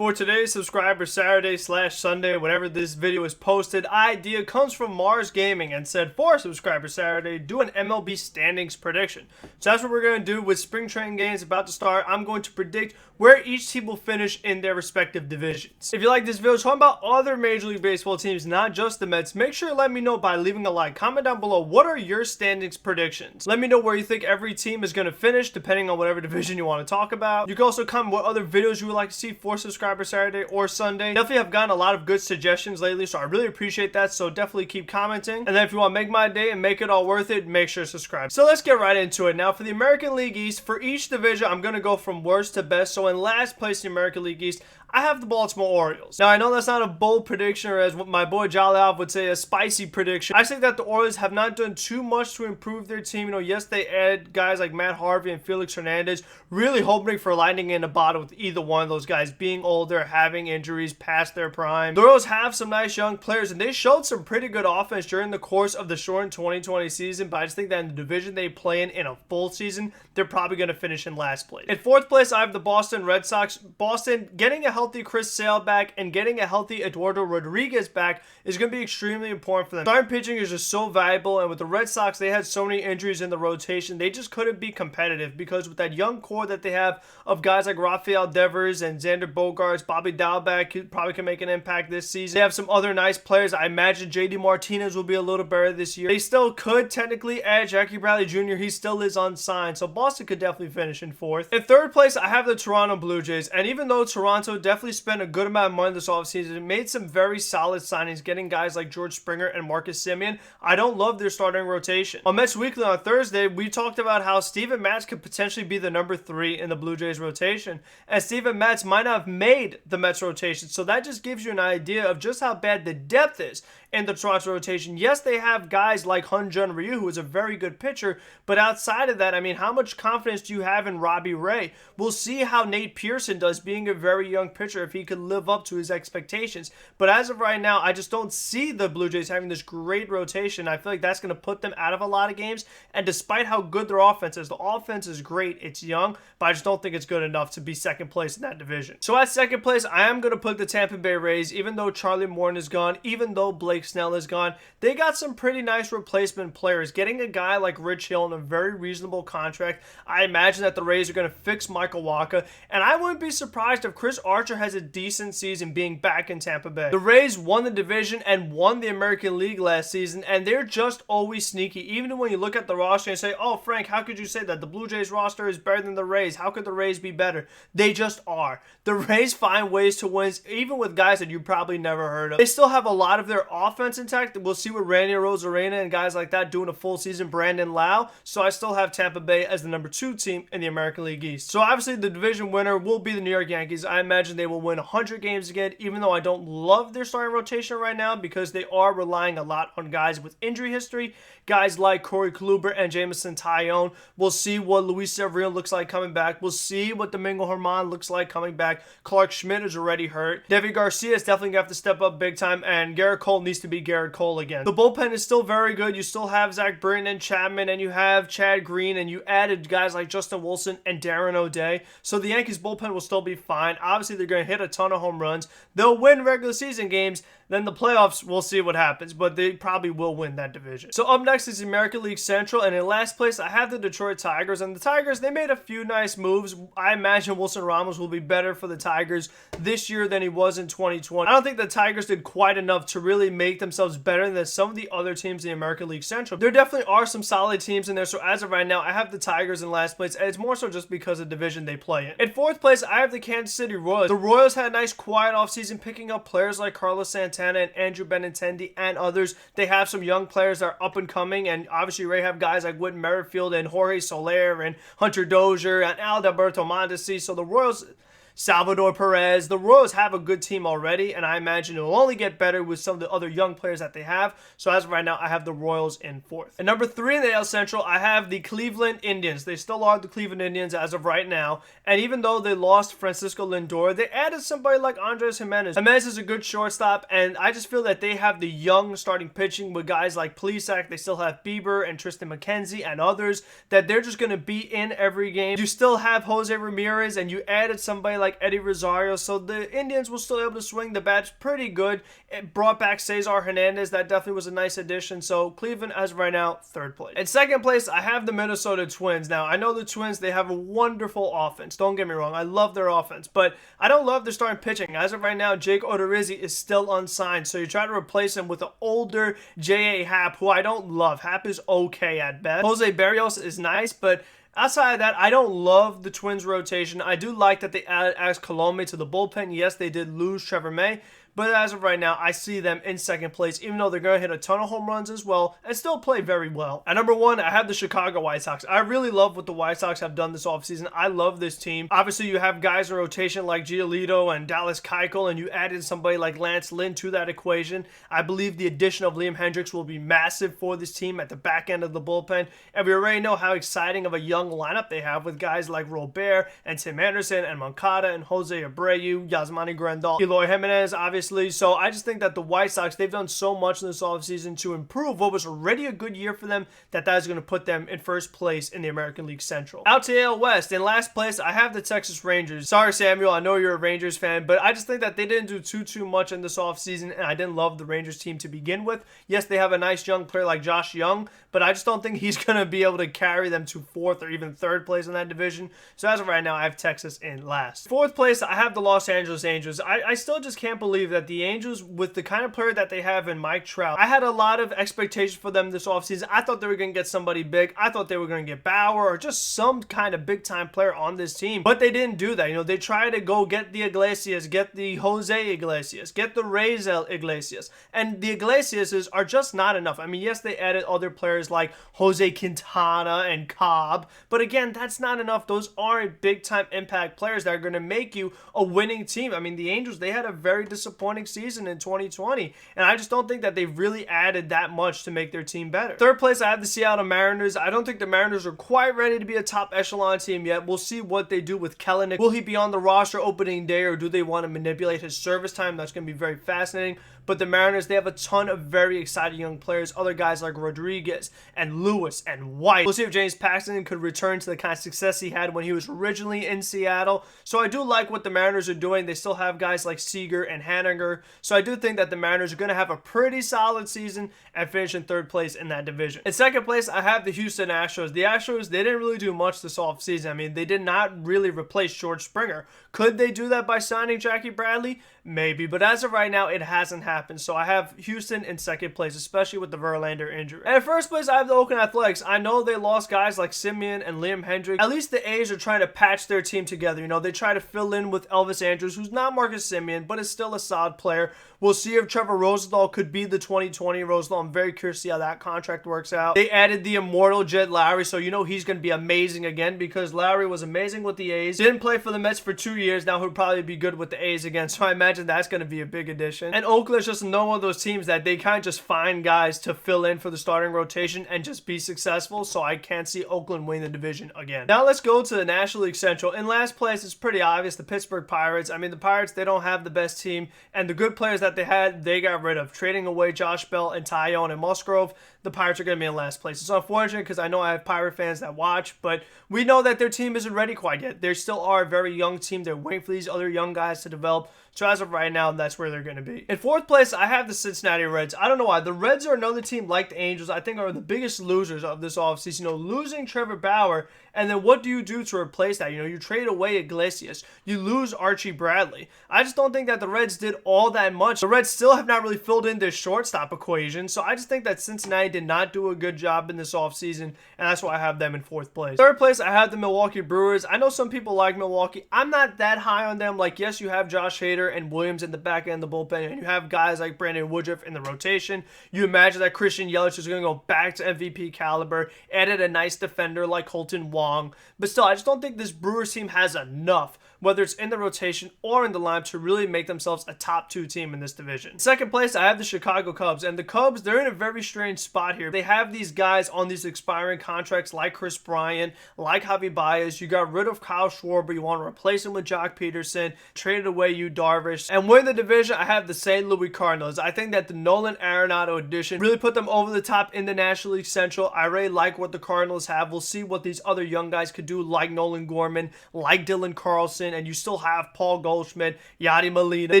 For today's Subscriber Saturday / Sunday, whenever this video is posted, idea comes from Mars Gaming and said, for Subscriber Saturday, do an MLB standings prediction. So that's what we're going to do with spring training games about to start. I'm going to predict where each team will finish in their respective divisions. If you like this video talking about other Major League Baseball teams, not just the Mets, make sure to let me know by leaving a like. Comment down below, what are your standings predictions? Let me know where you think every team is going to finish, depending on whatever division you want to talk about. You can also comment what other videos you would like to see for Subscriber Saturday or Sunday. Definitely have gotten a lot of good suggestions lately, so I really appreciate that, so definitely keep commenting. And then if you want to make my day and make it all worth it, make sure to subscribe. So let's get right into it. Now for the American League East, for each division, I'm going to go from worst to best. So in last place in the American League East, I have the Baltimore Orioles. Now, I know that's not a bold prediction, or as my boy Jolly Alf would say, a spicy prediction. I think that the Orioles have not done too much to improve their team. You know, yes, they add guys like Matt Harvey and Felix Hernandez, really hoping for lightning in a bottle with either one of those guys being older, having injuries past their prime. The Orioles have some nice young players, and they showed some pretty good offense during the course of the shortened 2020 season, but I just think that in the division they play in a full season, they're probably going to finish in last place. In fourth place, I have the Boston Red Sox. Boston, getting a healthy Chris Sale back and getting a healthy Eduardo Rodriguez back is going to be extremely important for them. Starting pitching is just so valuable, and with the Red Sox, they had so many injuries in the rotation, they just couldn't be competitive, because with that young core that they have of guys like Rafael Devers and Xander Bogaerts, Bobby Dalbec probably can make an impact this season. They have some other nice players. I imagine JD Martinez will be a little better this year. They still could technically add Jackie Bradley Jr. He still is unsigned, so Boston could definitely finish in fourth. In third place, I have the Toronto Blue Jays, and even though Toronto definitely spent a good amount of money this offseason, it made some very solid signings, getting guys like George Springer and Marcus Semien. I don't love their starting rotation. On Mets Weekly on Thursday, we talked about how Steven Matz could potentially be the number 3 in the Blue Jays rotation, and Steven Matz might not have made the Mets rotation, so that just gives you an idea of just how bad the depth is in the Toronto rotation. Yes, they have guys like Hyun-Jin Ryu, who is a very good pitcher, but outside of that, I mean, how much confidence do you have in Robbie Ray? We'll see how Nate Pearson does, being a very young pitcher, if he could live up to his expectations. But as of right now, I just don't see the Blue Jays having this great rotation. I feel like that's going to put them out of a lot of games, and despite how good their offense is, the offense is great, it's young, but I just don't think it's good enough to be second place in that division. So at second place, I am going to put the Tampa Bay Rays. Even though Charlie Morton is gone, even though Blake Snell is gone, they got some pretty nice replacement players. Getting a guy like Rich Hill in a very reasonable contract, I imagine that the Rays are going to fix Michael Wacha, and I wouldn't be surprised if Chris Archer has a decent season being back in Tampa Bay. The Rays won the division and won the American League last season, and they're just always sneaky. Even when you look at the roster and say, oh, Frank, how could you say that? The Blue Jays roster is better than the Rays. How could the Rays be better? They just are. The Rays find ways to win, even with guys that you probably never heard of. They still have a lot of their offense intact. We'll see with Randy Arozarena and guys like that doing a full season, Brandon Lau. So I still have Tampa Bay as the number 2 team in the American League East. So obviously the division winner will be the New York Yankees. I imagine they will win 100 games again, even though I don't love their starting rotation right now, because they are relying a lot on guys with injury history, guys like Corey Kluber and Jameson Taillon. We'll see what Luis Severino looks like coming back. We'll see what Domingo Germán looks like coming back. Clark Schmidt is already hurt. Deivi Garcia is definitely going to have to step up big time, and Garrett Cole needs to be Garrett Cole again. The bullpen is still very good. You still have Zach Britton and Chapman, and you have Chad Green, and you added guys like Justin Wilson and Darren O'Day. So the Yankees bullpen will still be fine. Obviously, they're going to hit a ton of home runs. They'll win regular season games. Then the playoffs, we'll see what happens, but they probably will win that division. So up next is the American League Central, and in last place, I have the Detroit Tigers. And the Tigers, they made a few nice moves. I imagine Wilson Ramos will be better for the Tigers this year than he was in 2020. I don't think the Tigers did quite enough to really make themselves better than some of the other teams in the American League Central. There definitely are some solid teams in there, so as of right now, I have the Tigers in last place, and it's more so just because of the division they play in. In fourth place, I have the Kansas City Royals. The Royals had a nice quiet offseason, picking up players like Carlos Santana and Andrew Benintendi and others. They have some young players that are up and coming, and obviously they have guys like Whit Merrifield and Jorge Soler and Hunter Dozier and Alberto Mondesi. So the Royals, Salvador Perez, the Royals have a good team already, and I imagine it will only get better with some of the other young players that they have. So as of right now, I have the Royals in fourth. At number 3 in the AL Central, I have the Cleveland Indians. They still are the Cleveland Indians as of right now, and even though they lost Francisco Lindor, they added somebody like Andres Jimenez. Jimenez is a good shortstop, and I just feel that they have the young starting pitching with guys like Plesac. They still have Bieber and Tristan McKenzie and others that they're just going to be in every game. You still have Jose Ramirez, and you added somebody like like Eddie Rosario, so the Indians were still able to swing the bats pretty good. It brought back Cesar Hernandez. That definitely was a nice addition. So Cleveland, as of right now, third place. In second place, I have the Minnesota Twins. Now, I know the Twins, they have a wonderful offense. Don't get me wrong. I love their offense, but I don't love their starting pitching. As of right now, Jake Odorizzi is still unsigned, so you try to replace him with an older J.A. Happ, who I don't love. Happ is okay at best. Jose Berrios is nice, but outside of that, I don't love the Twins rotation. I do like that they added Alex Colomé to the bullpen. Yes, they did lose Trevor May, but as of right now, I see them in second place, even though they're going to hit a ton of home runs as well and still play very well. At number one, I have the Chicago White Sox. I really love what the White Sox have done this offseason. I love this team. Obviously, you have guys in rotation like Giolito and Dallas Keuchel, and you added somebody like Lance Lynn to that equation. I believe the addition of Liam Hendricks will be massive for this team at the back end of the bullpen, and we already know how exciting of a young lineup they have with guys like Robert and Tim Anderson and Moncada and Jose Abreu, Yasmani Grandal, Eloy Jimenez, obviously. So I just think that the White Sox, they've done so much in this offseason to improve what was already a good year for them, that is going to put them in first place in the American League Central. Out to AL West, in last place, I have the Texas Rangers. Sorry, Samuel, I know you're a Rangers fan, but I just think that they didn't do too much in this offseason, and I didn't love the Rangers team to begin with. Yes, they have a nice young player like Josh Young, but I just don't think he's going to be able to carry them to fourth or even third place in that division. So as of right now, I have Texas in last. Fourth place, I have the Los Angeles Angels. I still just can't believe that the Angels, with the kind of player that they have in Mike Trout, I had a lot of expectations for them this offseason. I thought they were going to get somebody big. I thought they were going to get Bauer or just some kind of big-time player on this team, but they didn't do that. You know, they tried to go get the Iglesias, get the Jose Iglesias, get the Raisel Iglesias, and the Iglesias are just not enough. I mean, yes, they added other players like Jose Quintana and Cobb, but again, that's not enough. Those aren't big-time impact players that are going to make you a winning team. I mean, the Angels, they had a very disappointing season in 2020, and I just don't think that they've really added that much to make their team better. Third place, I have the Seattle Mariners. I don't think the Mariners are quite ready to be a top echelon team yet. We'll see what they do with Kelenic. Will he be on the roster opening day, or do they want to manipulate his service time? That's going to be very fascinating. But the Mariners, they have a ton of very exciting young players. Other guys like Rodriguez and Lewis and White. We'll see if James Paxton could return to the kind of success he had when he was originally in Seattle. So I do like what the Mariners are doing. They still have guys like Seager and Haniger. So I do think that the Mariners are going to have a pretty solid season and finish in third place in that division. In second place, I have the Houston Astros. The Astros, they didn't really do much this offseason. I mean, they did not really replace George Springer. Could they do that by signing Jackie Bradley? Maybe, but as of right now, it hasn't happened. So I have Houston in second place, especially with the Verlander injury. And in first place, I have the Oakland Athletics. I know they lost guys like Simeon and Liam Hendricks. At least the A's are trying to patch their team together. You know, they try to fill in with Elvis Andrus, who's not Marcus Simeon, but is still a solid player. We'll see if Trevor Rosenthal could be the 2020 Rosenthal. I'm very curious to see how that contract works out. They added the immortal Jed Lowry, so you know he's going to be amazing again, because Lowry was amazing with the A's. Didn't play for the Mets for 2 years. Now he'll probably be good with the A's again, so I imagine that's going to be a big addition. And Oakland's just another one of those teams that they kind of just find guys to fill in for the starting rotation and just be successful, so I can't see Oakland win the division again. Now let's go to the National League Central. In last place, it's pretty obvious, the Pittsburgh Pirates. I mean, the Pirates, they don't have the best team, and the good players that they had, they got rid of. Trading away Josh Bell and Tyone and Musgrove, the Pirates are going to be in last place. It's unfortunate because I know I have Pirate fans that watch, but we know that their team isn't ready quite yet. They still are a very young team. They're waiting for these other young guys to develop. So as of right now, that's where they're going to be. In fourth place, I have the Cincinnati Reds. I don't know why. The Reds are another team like the Angels, I think, are the biggest losers of this offseason. You know, losing Trevor Bauer, and then what do you do to replace that? You know, you trade away Iglesias. You lose Archie Bradley. I just don't think that the Reds did all that much. The Reds still have not really filled in their shortstop equation, so I just think that Cincinnati did not do a good job in this offseason, and that's why I have them in fourth place. Third place, I have the Milwaukee Brewers. I know some people like Milwaukee. I'm not that high on them. Like, yes, you have Josh Hader and Williams in the back end of the bullpen, and you have guys like Brandon Woodruff in the rotation. You imagine that Christian Yelich is going to go back to MVP caliber, added a nice defender like Colton Wong, but still, I just don't think this Brewers team has enough, whether it's in the rotation or in the lineup, to really make themselves a top 2 team in this division. Second place, I have the Chicago Cubs, and the Cubs, they're in a very strange spot here. They have these guys on these expiring contracts like Chris Bryant, like Javi Baez. You got rid of Kyle Schwarber. You want to replace him with Jock Peterson, traded away Yu Darvish, and win the division, I have the St. Louis Cardinals. I think that the Nolan Arenado addition really put them over the top in the National League Central. I really like what the Cardinals have. We'll see what these other young guys could do, like Nolan Gorman, like Dylan Carlson, rotation, and you still have Paul Goldschmidt, Yadi Molina. They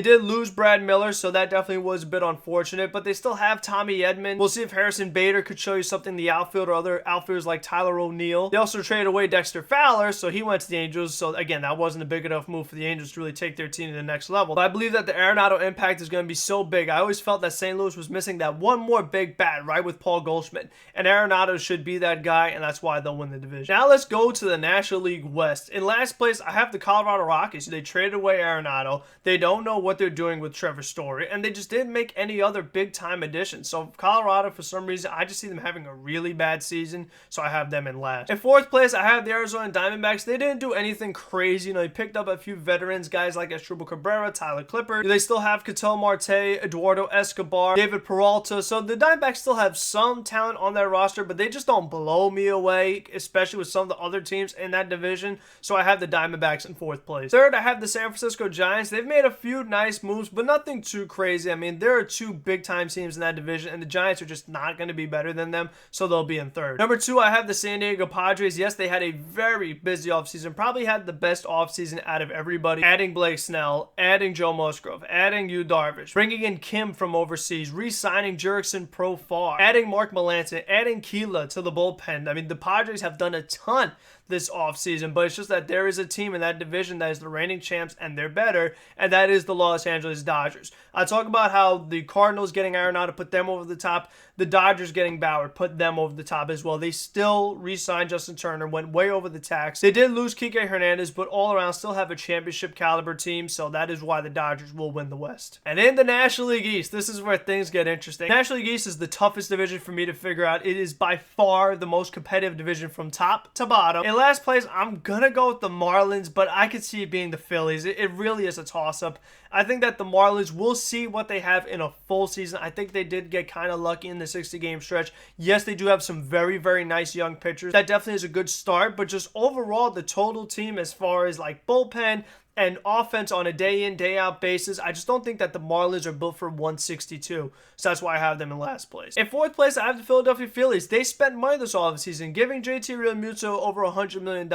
did lose Brad Miller, so that definitely was a bit unfortunate, but they still have Tommy Edman. We'll see if Harrison Bader could show you something in the outfield, or other outfielders like Tyler O'Neill. They also traded away Dexter Fowler, so he went to the Angels. So again, that wasn't a big enough move for the Angels to really take their team to the next level. But I believe that the Arenado impact is going to be so big. I always felt that St. Louis was missing that one more big bat, right, with Paul Goldschmidt. And Arenado should be that guy, and that's why they'll win the division. Now let's go to the National League West. In last place, I have the Colorado Rockies. They traded away Arenado. They don't know what they're doing with Trevor Story, and they just didn't make any other big-time additions. So Colorado, for some reason, I just see them having a really bad season, so I have them in last. In fourth place, I have the Arizona Diamondbacks. They didn't do anything crazy. They picked up a few veterans, guys like Asdrubal Cabrera, Tyler Clippard. They still have Ketel Marte, Eduardo Escobar, David Peralta. So the Diamondbacks still have some talent on their roster, but they just don't blow me away, especially with some of the other teams in that division. So I have the Diamondbacks in fourth place. Third, I have the San Francisco Giants. They've made a few nice moves, but nothing too crazy. I mean, there are two big-time teams in that division, and the Giants are just not going to be better than them, so they'll be in third. Number two, I have the San Diego Padres. Yes, they had a very busy offseason, probably had the best offseason out of everybody, adding Blake Snell, adding Joe Musgrove, adding Yu Darvish, bringing in Kim from overseas, re-signing Jurickson Profar, adding Mark Melancon, adding Keela to the bullpen. I mean, the Padres have done a ton this offseason, but it's just that there is a team in that division that is the reigning champs, and they're better, and that is the Los Angeles Dodgers. I talk about how the Cardinals getting Arenado put them over the top, the Dodgers getting Bauer put them over the top as well. They still re-signed Justin Turner, went way over the tax. They did lose Kike Hernandez, but all around still have a championship caliber team, so that is why the Dodgers will win the West. And in the National League East, this is where things get interesting. National League East is the toughest division for me to figure out. It is by far the most competitive division from top to bottom. In last place, I'm gonna go with the Marlins, but I could see it being the Phillies. It really is a toss-up. I think that the Marlins will see what they have in a full season. I think they did get kind of lucky in the 60-game stretch. Yes, they do have some very, very nice young pitchers. That definitely is a good start, but just overall, the total team as far as like bullpen and offense on a day-in, day-out basis, I just don't think that the Marlins are built for 162. So that's why I have them in last place. In fourth place, I have the Philadelphia Phillies. They spent money this offseason, giving JT Realmuto over $100 million,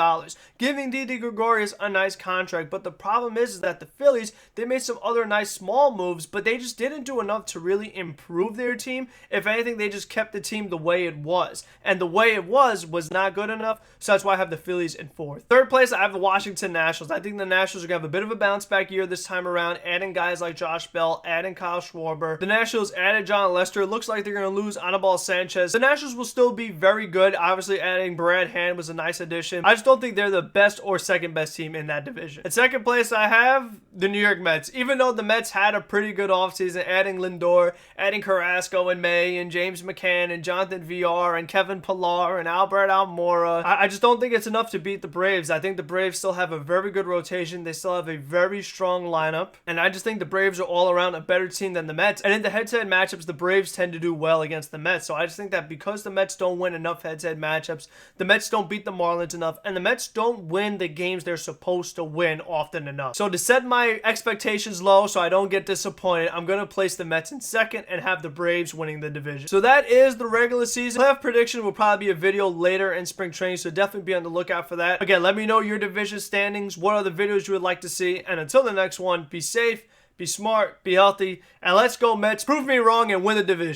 giving Didi Gregorius a nice contract. But the problem is that the Phillies, they made some other nice small moves, but they just didn't do enough to really improve their team. If anything, they just kept the team the way it was. And the way it was not good enough. So that's why I have the Phillies in fourth. Third place, I have the Washington Nationals. I think the Nationals are going to have a bit of a bounce back year this time around, adding guys like Josh Bell, adding Kyle Schwarber. The Nationals added John Lester. It looks like they're going to lose Anibal Sanchez. The Nationals will still be very good. Obviously, adding Brad Hand was a nice addition. I just don't think they're the best or second best team in that division. In second place, I have the New York Mets. Even though the Mets had a pretty good offseason, adding Lindor, adding Carrasco in May, and James McCann, and Jonathan Villar, and Kevin Pillar, and Albert Almora, I just don't think it's enough to beat the Braves. I think the Braves still have a very good rotation. They still have a very strong lineup, and I just think the Braves are all around a better team than the Mets. And in the head-to-head matchups, the Braves tend to do well against the Mets. So I just think that because the Mets don't win enough head-to-head matchups, the Mets don't beat the Marlins enough, and the Mets don't win the games they're supposed to win often enough. So to set my expectations low so I don't get disappointed, I'm going to place the Mets in second and have the Braves winning the division. So that is the regular season. Playoff prediction will probably be a video later in spring training, so definitely be on the lookout for that. Again, let me know your division standings, what other videos you would like to see, and until the next one, be safe, be smart, be healthy, and let's go Mets. Prove me wrong and win the division.